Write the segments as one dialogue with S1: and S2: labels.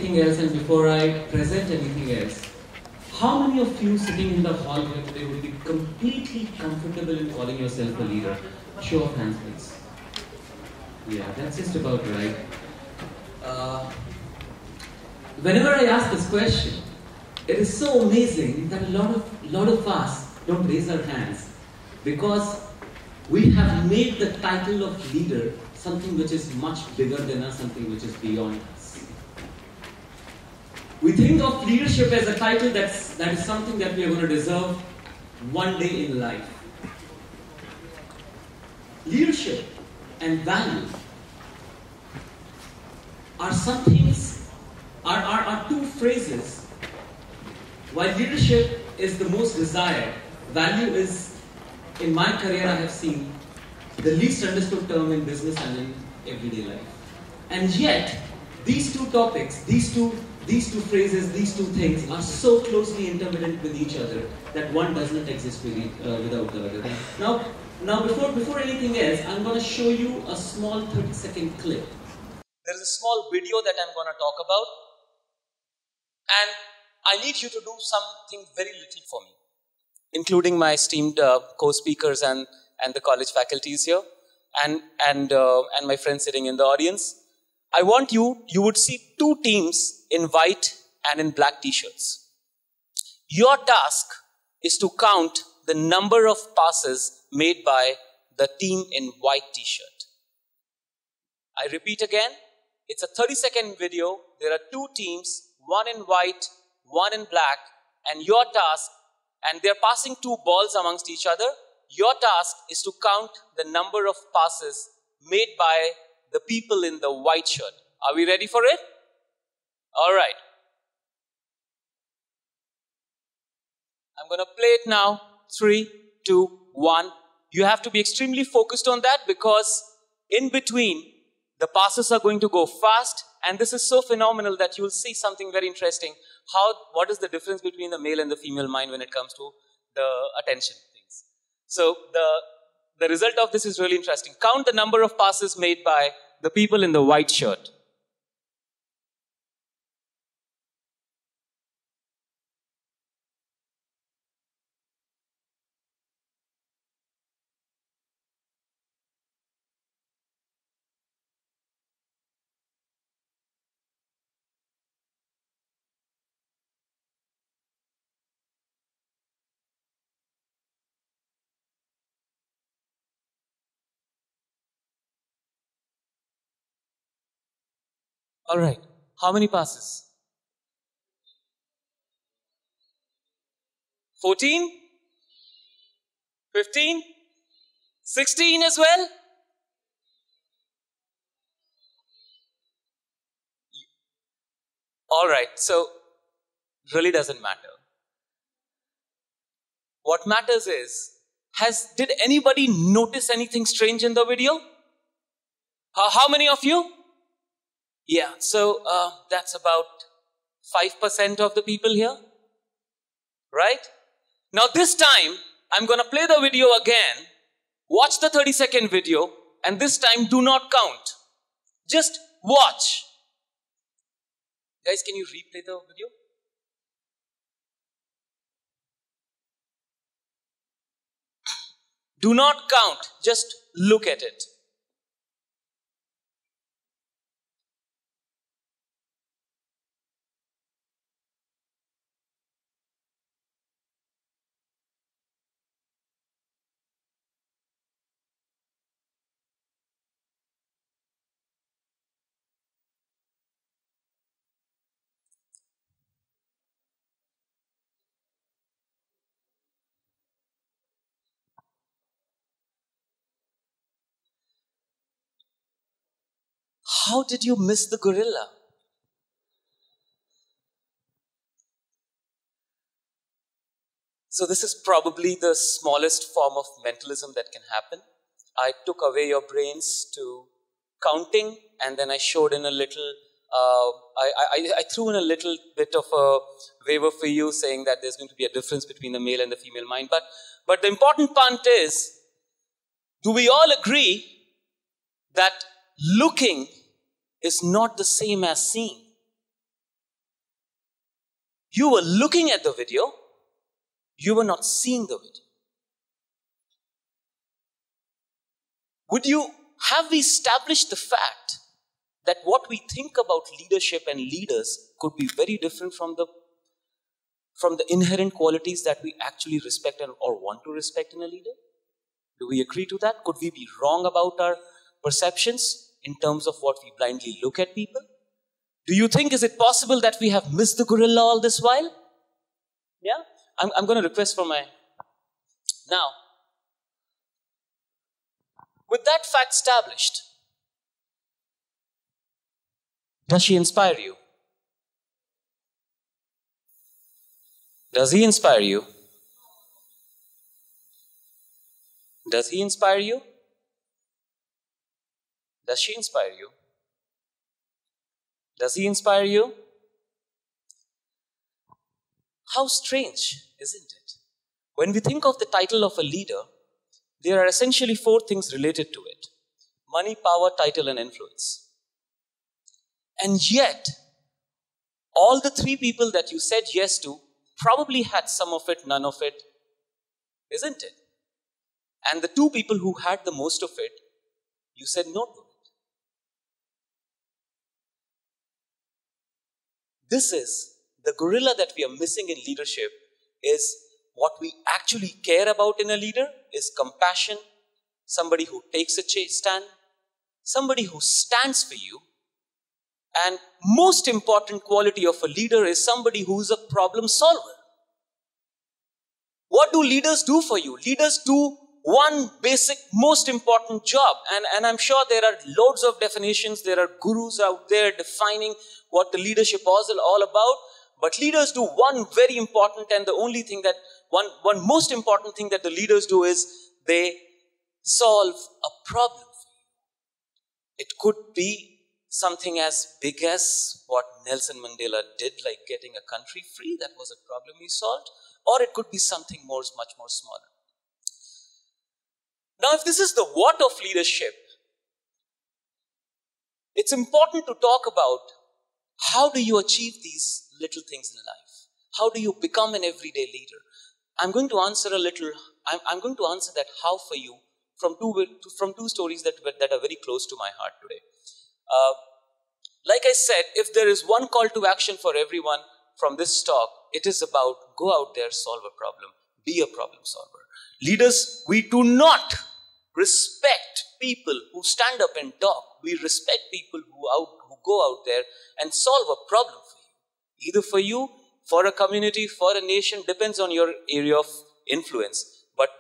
S1: anything else and before I present anything else, how many of you sitting in the hall here today would be completely comfortable in calling yourself a leader? Show of hands, please. Yeah, that's just about right. Whenever I ask this question, it is so amazing that a lot of us don't raise our hands because we have made the title of leader something which is much bigger than us, something which is beyond us. We think of leadership as a title that is something that we are going to deserve one day in life. Leadership and value are some things, are two phrases. While leadership is the most desired, value is, in my career I have seen, the least understood term in business and in everyday life. And yet, these two topics, these two phrases, these two things are so closely intertwined with each other that one does not exist without the other. Now before anything else, I'm going to show you a small 30-second clip. There is a small video that I'm going to talk about, and I need you to do something very little for me, including my esteemed co-speakers and the college faculties here, and my friends sitting in the audience. I want you would see two teams in white and in black t-shirts. Your task is to count the number of passes made by the team in white t-shirt. I repeat again, it's a 30-second video. There are two teams, one in white, one in black, and your task, and they're passing two balls amongst each other. Your task is to count the number of passes made by the people in the white shirt. Are we ready for it? All right. I'm going to play it now. 3, 2, 1. You have to be extremely focused on that because in between, the passes are going to go fast, and this is so phenomenal that you'll see something very interesting. What is the difference between the male and the female mind when it comes to the attention things? So the result of this is really interesting. Count the number of passes made by the people in the white shirt. All right. How many passes? 14? 15? 16 as well? All right. So, really doesn't matter. What matters is, did anybody notice anything strange in the video? How many of you? Yeah, so that's about 5% of the people here, right? Now this time, I'm going to play the video again, watch the 30-second video, and this time do not count. Just watch. Guys, can you replay the video? Do not count, just look at it. How did you miss the gorilla? So this is probably the smallest form of mentalism that can happen. I took away your brains to counting, and then I showed in a little, I threw in a little bit of a waiver for you saying that there's going to be a difference between the male and the female mind. But the important part is, do we all agree that looking is not the same as seeing?
S2: You were looking at the video, you were not seeing the video. Have we established the fact that what we think about leadership and leaders could be very different from the inherent qualities that we actually respect or want to respect in a leader? Do we agree to that? Could we be wrong about our perceptions in terms of what we blindly look at people? Do you think, is it possible that we have missed the gorilla all this while? Yeah? I'm going to request for my... Now, with that fact established, does she inspire you? Does he inspire you? Does he inspire you? Does she inspire you? Does he inspire you? How strange, isn't it? When we think of the title of a leader, there are essentially 4 things related to it: money, power, title, and influence. And yet, all the 3 people that you said yes to probably had some of it, none of it, isn't it? And the 2 people who had the most of it, you said no to it. This is the gorilla that we are missing in leadership. Is what we actually care about in a leader is compassion, somebody who takes a stand, somebody who stands for you, and most important quality of a leader is somebody who is a problem solver. What do leaders do for you? Leaders do one basic, most important job. And I'm sure there are loads of definitions. There are gurus out there defining what the leadership is all about. But leaders do one very important and the only thing that, one most important thing that the leaders do is they solve a problem for you. It could be something as big as what Nelson Mandela did, like getting a country free. That was a problem he solved. Or it could be something much more smaller. Now, if this is the what of leadership, it's important to talk about how do you achieve these little things in life? How do you become an everyday leader? I'm going to answer I'm going to answer that how for you from two stories that are very close to my heart today. Like I said, if there is one call to action for everyone from this talk, it is about go out there, solve a problem, be a problem solver. Leaders, we do not respect people who stand up and talk. We respect people who go out there and solve a problem for you. Either for you, for a community, for a nation, depends on your area of influence. But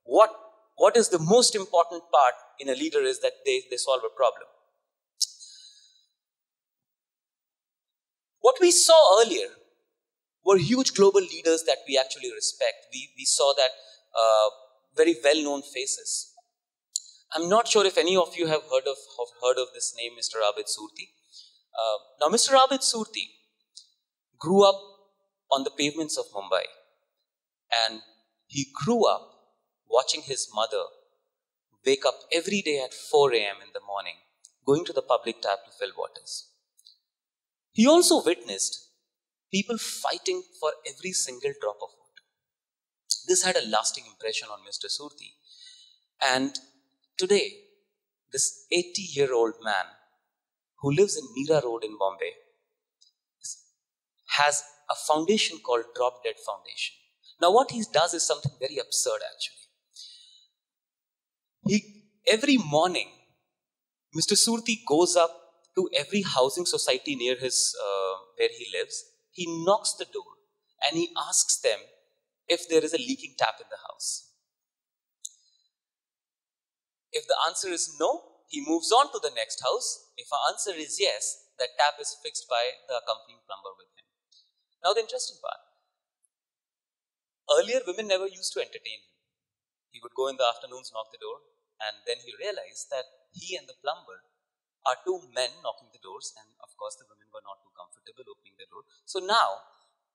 S2: what is the most important part in a leader is that they solve a problem. What we saw earlier were huge global leaders that we actually respect. We saw that very well-known faces. I'm not sure if any of you have heard of this name, Mr. Abid Surti. Now, Mr. Abid Surti grew up on the pavements of Mumbai, and he grew up watching his mother wake up every day at 4 a.m. in the morning, going to the public tap to fill waters. He also witnessed people fighting for every single drop of water. This had a lasting impression on Mr. Surti. And today, this 80-year-old man who lives in Meera Road in Bombay has a foundation called Drop Dead Foundation. Now, what he does is something very absurd, actually. Every morning, Mr. Surti goes up to every housing society near where he lives. He knocks the door and he asks them if there is a leaking tap in the house. If the answer is no, he moves on to the next house. If the answer is yes, that tap is fixed by the accompanying plumber with him. Now, the interesting part. Earlier, women never used to entertain him. He would go in the afternoons, knock the door, and then he realized that he and the plumber are 2 men knocking the doors, and of course the women were not too comfortable opening the door. So now,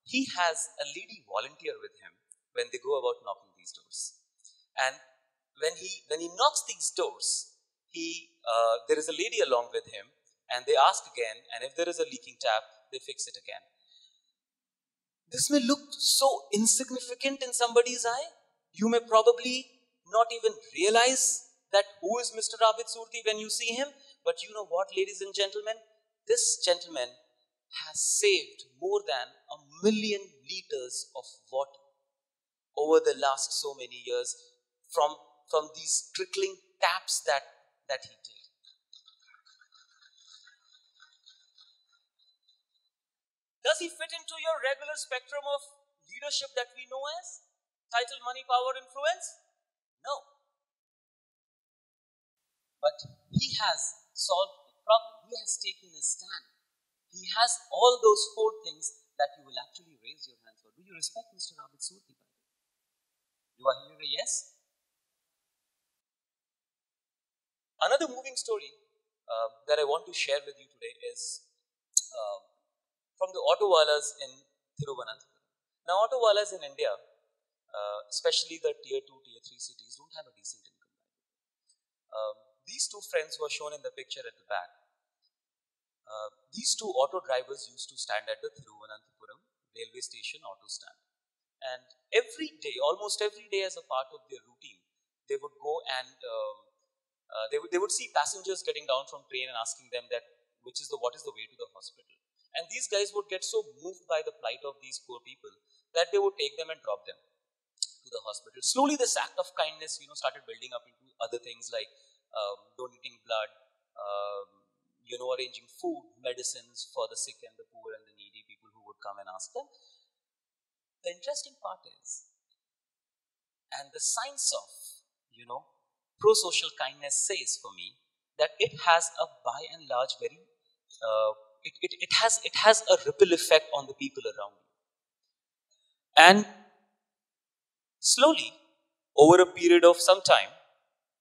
S2: he has a lady volunteer with him when they go about knocking these doors. And when he knocks these doors, there is a lady along with him, and they ask again, and if there is a leaking tap, they fix it again. This may look so insignificant in somebody's eye. You may probably not even realize that who is Mr. Abid Surti when you see him. But you know what, ladies and gentlemen? This gentleman has saved more than 1 million liters of water over the last so many years from these trickling taps that he did. Does he fit into your regular spectrum of leadership that we know as title, money, power, influence? No. But he has solved the problem. He has taken a stand. He has all those 4 things that you will actually raise your hand for. Do you respect Mr. Abid Surti? You are hearing a yes? Another moving story that I want to share with you today is from the autowalas in Thiruvananthapuram. Now, autowalas in India, especially the tier 2, tier 3 cities, don't have a decent income. These 2 friends who are shown in the picture at the back, these 2 auto drivers used to stand at the Thiruvananthapuram railway station auto stand. And every day, almost every day as a part of their routine, they would go and they would see passengers getting down from train and asking them that what is the way to the hospital. And these guys would get so moved by the plight of these poor people that they would take them and drop them to the hospital. Slowly, this act of kindness, started building up into other things like donating blood, arranging food, medicines for the sick and the poor and the needy people who would come and ask them. The interesting part is, and the science of, pro-social kindness says for me that it has a by and large very it has a ripple effect on the people around you. And slowly, over a period of some time,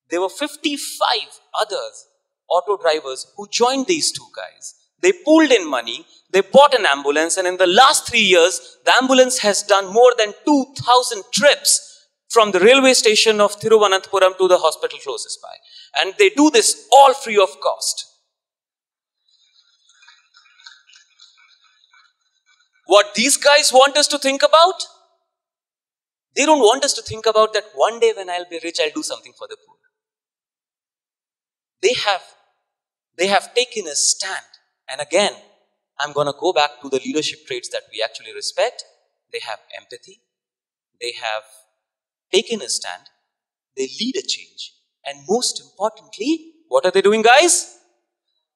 S2: there were 55 others, auto drivers, who joined these 2 guys. They pooled in money, they bought an ambulance, and in the last 3 years, the ambulance has done more than 2,000 trips from the railway station of Thiruvananthapuram to the hospital closest by. And they do this all free of cost. What these guys want us to think about? They don't want us to think about that one day when I'll be rich, I'll do something for the poor. They have taken a stand. And again, I'm going to go back to the leadership traits that we actually respect. They have empathy. They have taken a stand. They lead a change. And most importantly, what are they doing, guys?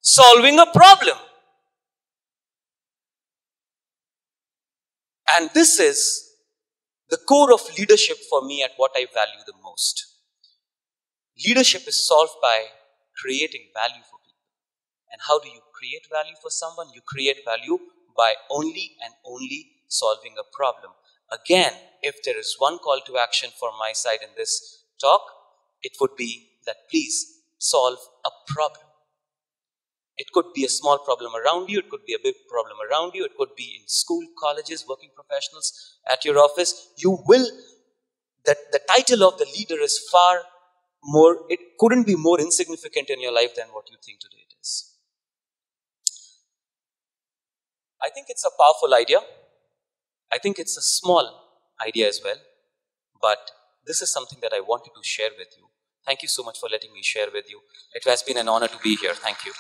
S2: Solving a problem. And this is the core of leadership for me at what I value the most. Leadership is solved by creating value for people. And how do you create value for someone? You create value by only and only solving a problem. Again, if there is one call to action from my side in this talk, it would be that please solve a problem. It could be a small problem around you. It could be a big problem around you. It could be in school, colleges, working professionals, at your office. The title of the leader is far more, it couldn't be more insignificant in your life than what you think today it is. I think it's a powerful idea. I think it's a small idea as well. But this is something that I wanted to share with you. Thank you so much for letting me share with you. It has been an honor to be here. Thank you.